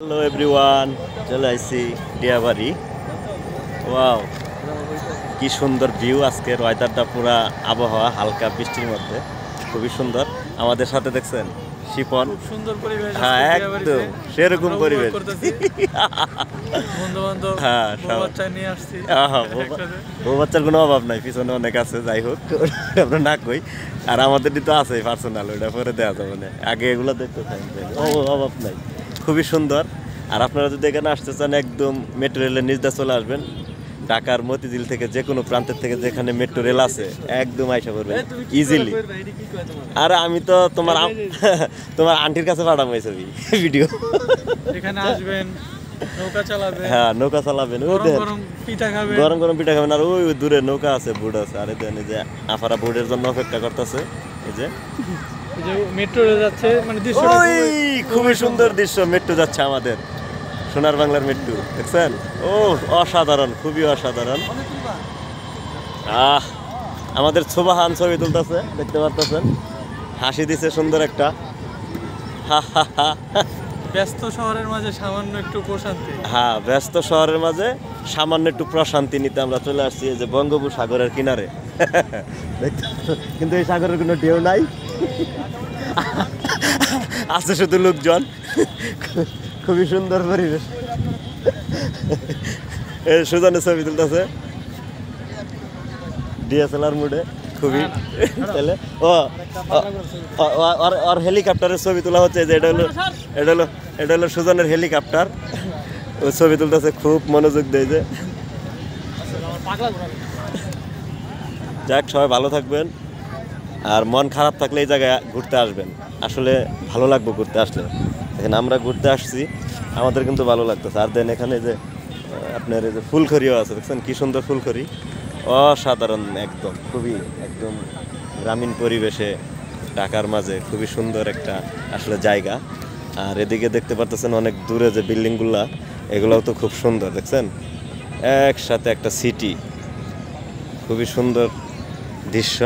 Hello everyone, চলে আসছি Diabari. Wow, কি সুন্দর ভিউ! আজকের ওয়েদারটা পুরা আবহাওয়া হালকা বৃষ্টির মধ্যে, খুবই সুন্দর। আমাদের সাথে দেখছেন শিপন। সুন্দর পরিবেশ। হ্যাঁ, একদম সেরকম পরিবেশ। বন্ধু-বান্ধব, হ্যাঁ, বউ বাচ্চা নিয়ে আসছি। বউ বাচ্চার কোনো অভাব নাই, পিছনে অনেক আছে। যাই হোক, আমরা না কই। আর আমাদের তো আছে পার্সোনাল, ওটা পরে দেওয়া যাবে না, আগে এগুলো দেখতে চাই। অভাব নাই, খুবই সুন্দর। আর আপনারা যদি এখানে আসতে চান, একদম মেট্রো রেলের নিচ দিয়ে চলে আসবেন। ঢাকার মতিঝিল থেকে যে কোনো প্রান্তের থেকে যেখানে মেট্রো রেল আছে, একদম আইসা পড়বেন ইজিলি। আর আমি তো তোমার তোমার আন্টির কাছে পাঠাবো এই ছবি ভিডিও। এখানে আসবেন, নৌকা চালাবেন। হ্যাঁ, নৌকা চালাবেন, গরম গরম পিঠা খাবেন। গরম গরম পিঠা খাবেন। আর ওই দূরে নৌকা আছে, বোট আছে। আর এই যে আফারা বোটের জন্য অপেক্ষা করতেছে। এই যে মেট্রো রেল যাচ্ছে, মানে দৃশ্যটা খুবই সুন্দর দৃশ্য। মেট্রো যাচ্ছে আমাদের সোনার বাংলার মেট্রো, দেখছেন? ও অসাধারণ, খুবই অসাধারণ। আমাদের ছোবাহান ছবি তুলতেছে, দেখতে পারতেছেন। হাসি দিছে সুন্দর একটা। ব্যস্ত শহরের মাঝে সামান্য একটু প্রশান্তি। হ্যাঁ, ব্যস্ত শহরের মাঝে সামান্য একটু প্রশান্তি নিতে আমরা চলে আসছি এই যে বঙ্গোপসাগরের কিনারে। কিন্তু এই সাগরের কোনো ঢেউ নাই, আছে শুধু লোকজন। খুবই সুন্দর পরিবেশ। সুজানের ছবি তুলতেছে ডিএসএলআর মুডে, খুবই। তাহলে ওর হেলিকপ্টারের ছবি তোলা হচ্ছে। যে এটা হলো সুজনের হেলিকপ্টার। ও ছবি তুলতেছে, খুব মনোযোগ দেয়। যে যাক, সবাই ভালো থাকবেন। আর মন খারাপ থাকলে এই জায়গায় ঘুরতে আসবেন, আসলে ভালো লাগবে ঘুরতে আসলে। এখানে আমরা ঘুরতে আসছি, আমাদের কিন্তু ভালো লাগতেছে। আর দেন এখানে যে আপনার এই যে ফুলখড়িও আছে, দেখছেন কি সুন্দর ফুলখড়ি, অসাধারণ একদম। খুবই একদম গ্রামীণ পরিবেশে ঢাকার মাঝে খুবই সুন্দর একটা আসলে জায়গা। আর এদিকে দেখতে পারতেছেন অনেক দূরে যে বিল্ডিংগুলা, এগুলোও তো খুব সুন্দর, দেখছেন? একসাথে একটা সিটি, খুবই সুন্দর দৃশ্য।